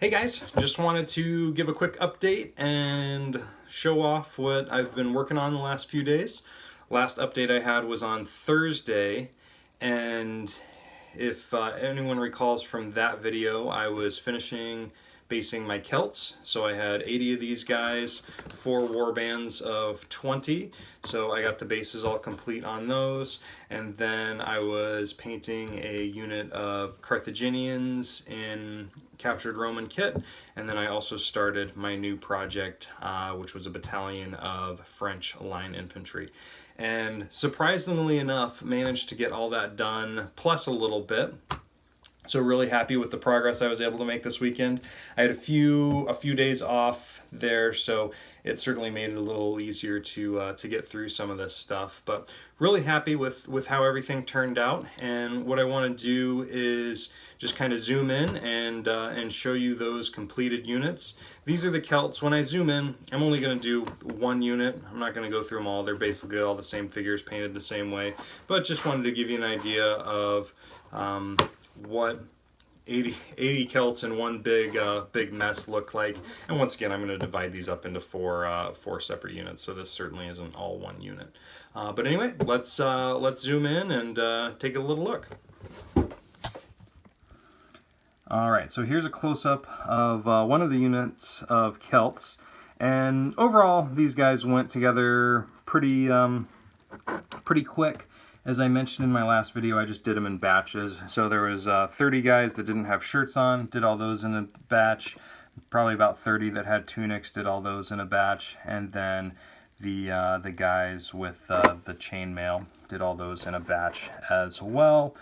Hey guys, just wanted to give a quick update and show off what I've been working on the last few days. Last update I had was on Thursday, and if anyone recalls from that video, I was finishing basing my Celts. So I had 80 of these guys, 4 war bands of 20. So I got the bases all complete on those. And then I was painting a unit of Carthaginians in captured Roman kit. And then I also started my new project, which was a battalion of French line infantry. And surprisingly enough, managed to get all that done, plus a little bit. So really happy with the progress I was able to make this weekend. I had a few days off there, so it certainly made it a little easier to get through some of this stuff. But really happy with how everything turned out. And what I want to do is just kind of zoom in and show you those completed units. These are the Celts. When I zoom in, I'm only going to do one unit. I'm not going to go through them all. They're basically all the same figures painted the same way. But just wanted to give you an idea of what 80 Celts in one big mess look like. And once again, I'm going to divide these up into four separate units, so this certainly isn't all one unit. But anyway, let's zoom in and take a little look. All right, so here's a close-up of one of the units of Celts, and overall these guys went together pretty quick. As I mentioned in my last video, I just did them in batches. So there was 30 guys that didn't have shirts on, did all those in a batch. Probably about 30 that had tunics, did all those in a batch. And then the guys with the chainmail did all those in a batch as well.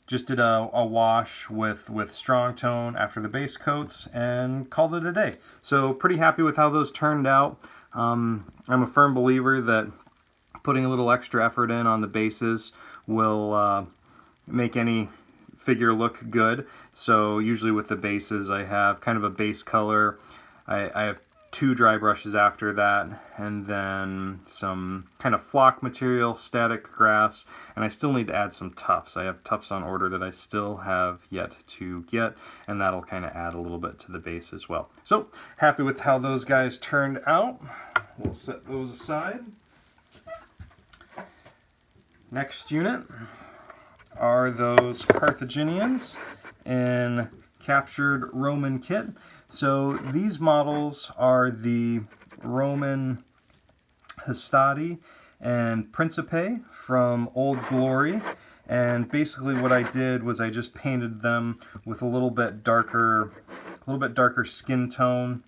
Just did a wash with strong tone after the base coats and called it a day. So pretty happy with how those turned out. I'm a firm believer that putting a little extra effort in on the bases will make any figure look good. So usually with the bases I have kind of a base color. I have 2 dry brushes after that, and then some kind of flock material, static grass, and I still need to add some tufts. I have tufts on order that I still have yet to get, and that'll kind of add a little bit to the base as well. So happy with how those guys turned out. We'll set those aside. Next unit are those Carthaginians in captured Roman kit. So these models are the Roman Hastati and Principe from Old Glory. And basically what I did was I just painted them with a little bit darker skin tone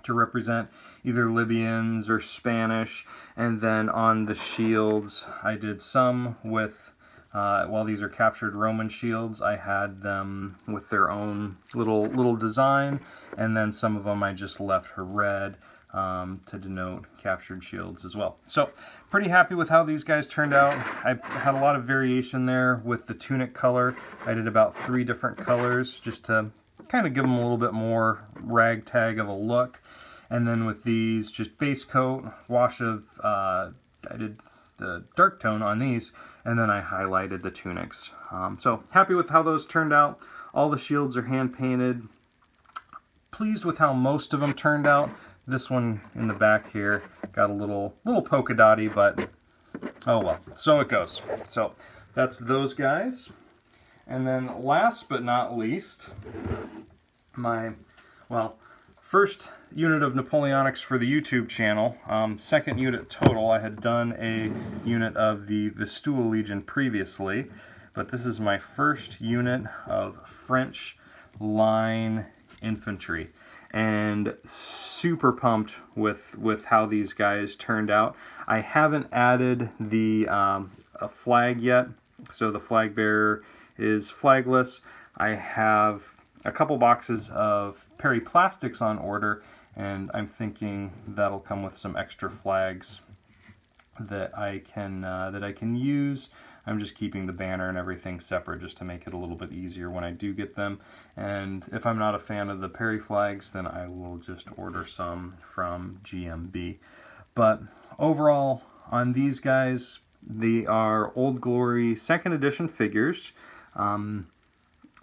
to represent either Libyans or Spanish, and then on the shields I did some with, while these are captured Roman shields, I had them with their own little design, and then some of them I just left her red to denote captured shields as well. So pretty happy with how these guys turned out. I had a lot of variation there with the tunic color. I did about 3 different colors just to kind of give them a little bit more ragtag of a look. And then with these, just base coat, wash of, I did the dark tone on these, and then I highlighted the tunics. So happy with how those turned out. All the shields are hand painted. Pleased with how most of them turned out. This one in the back here got a little polka dotty, but oh well, so it goes. So that's those guys. And then last but not least, first unit of Napoleonics for the YouTube channel, second unit total. I had done a unit of the Vistula Legion previously, but this is my first unit of French line infantry. And super pumped with how these guys turned out. I haven't added the a flag yet, so the flag bearer is flagless. I have a couple boxes of periplastics on order, and I'm thinking that'll come with some extra flags that I can use. I'm just keeping the banner and everything separate just to make it a little bit easier when I do get them. And if I'm not a fan of the peri flags, then I will just order some from GMB. But overall, on these guys, they are Old Glory 2nd edition figures.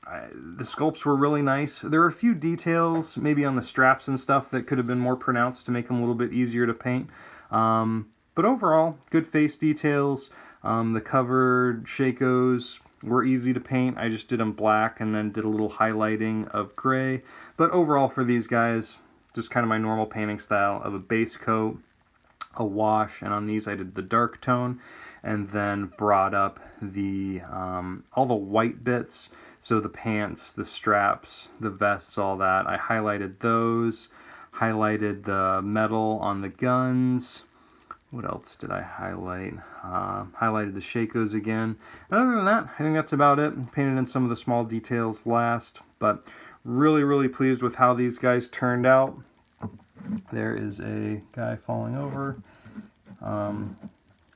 the sculpts were really nice. There were a few details, maybe on the straps and stuff, that could have been more pronounced to make them a little bit easier to paint. But overall, good face details. The covered shakos were easy to paint. I just did them black and then did a little highlighting of gray. But overall for these guys, just kind of my normal painting style of a base coat, a wash, and on these I did the dark tone, and then brought up the all the white bits, so the pants, the straps, the vests, all that. I highlighted those, highlighted the metal on the guns. What else did I highlight? Highlighted the shakos again. And other than that, I think that's about it. Painted in some of the small details last, but really pleased with how these guys turned out. There is a guy falling over.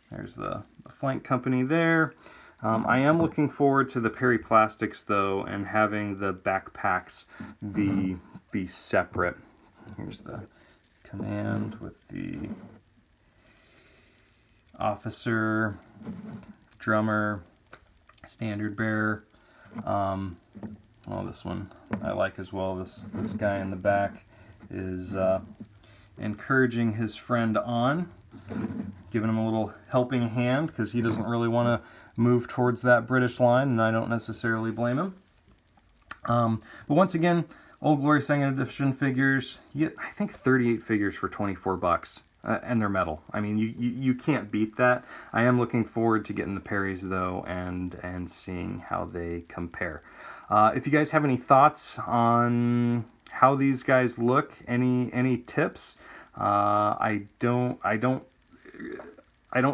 There's the flank company there. I am looking forward to the Perry Plastics though, and having the backpacks be separate. Here's the command with the officer, drummer, standard bearer. Oh, this one I like as well. This guy in the back is encouraging his friend on, giving him a little helping hand because he doesn't really want to move towards that British line, and I don't necessarily blame him. But once again, Old Glory 2nd Edition figures, you get, I think, 38 figures for 24 bucks. And they're metal. I mean, you can't beat that. I am looking forward to getting the Perrys though, and seeing how they compare. If you guys have any thoughts on how these guys look, any tips, I don't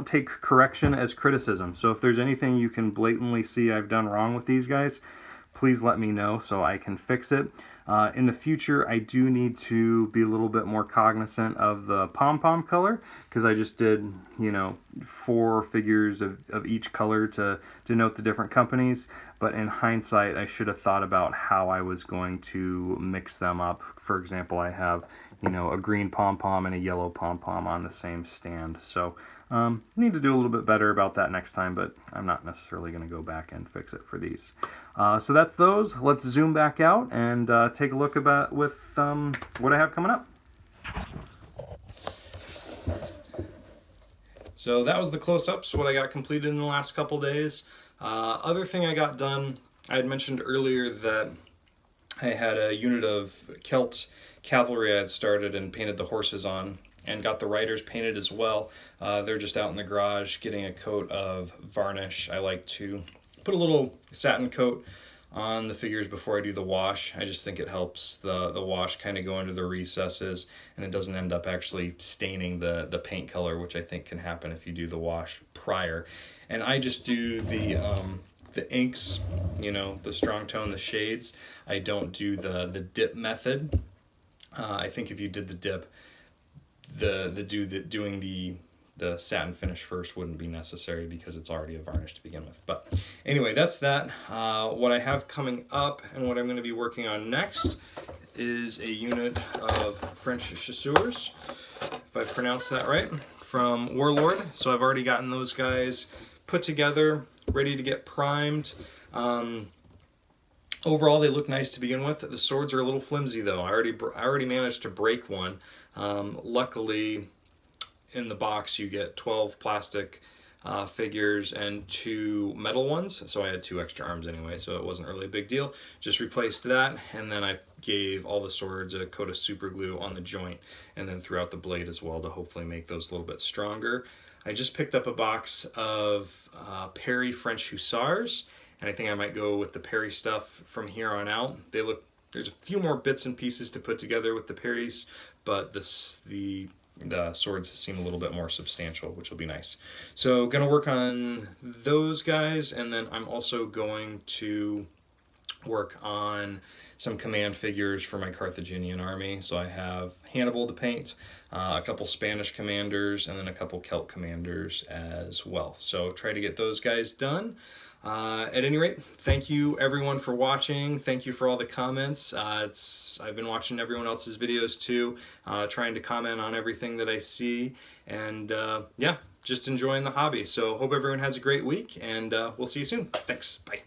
take correction as criticism. So if there's anything you can blatantly see I've done wrong with these guys, please let me know so I can fix it. In the future, I do need to be a little bit more cognizant of the pom-pom color, because I just did, 4 figures of each color to denote the different companies. But in hindsight, I should have thought about how I was going to mix them up. For example, I have, a green pom-pom and a yellow pom-pom on the same stand. So need to do a little bit better about that next time, but I'm not necessarily going to go back and fix it for these. So that's those. Let's zoom back out and take a look with what I have coming up. So that was the close-ups, what I got completed in the last couple days. Other thing I got done, I had mentioned earlier that I had a unit of Celts cavalry I had started and painted the horses on, and got the riders painted as well. They're just out in the garage getting a coat of varnish. I like to put a little satin coat on the figures before I do the wash. I just think it helps the wash kind of go into the recesses, and it doesn't end up actually staining the paint color, which I think can happen if you do the wash prior. And I just do the inks, the strong tone, the shades. I don't do the dip method. I think if you did the dip, doing the satin finish first wouldn't be necessary because it's already a varnish to begin with. But anyway, that's that. What I have coming up and what I'm going to be working on next is a unit of French chasseurs, if I pronounced that right, from Warlord. So I've already gotten those guys put together, ready to get primed. Overall, they look nice to begin with. The swords are a little flimsy though. I already managed to break one. Luckily, in the box you get 12 plastic figures and 2 metal ones, so I had 2 extra arms anyway, so it wasn't really a big deal. Just replaced that, and then I gave all the swords a coat of super glue on the joint, and then throughout the blade as well to hopefully make those a little bit stronger. I just picked up a box of Perry French Hussars, and I think I might go with the Perry stuff from here on out. There's a few more bits and pieces to put together with the Perrys, but the swords seem a little bit more substantial, which will be nice. So gonna work on those guys, and then I'm also going to work on some command figures for my Carthaginian army. So I have Hannibal to paint, a couple Spanish commanders, and then a couple Celt commanders as well. So try to get those guys done. At any rate, thank you everyone for watching. Thank you for all the comments. I've been watching everyone else's videos too, trying to comment on everything that I see, and yeah, just enjoying the hobby. So hope everyone has a great week, and we'll see you soon. Thanks. Bye.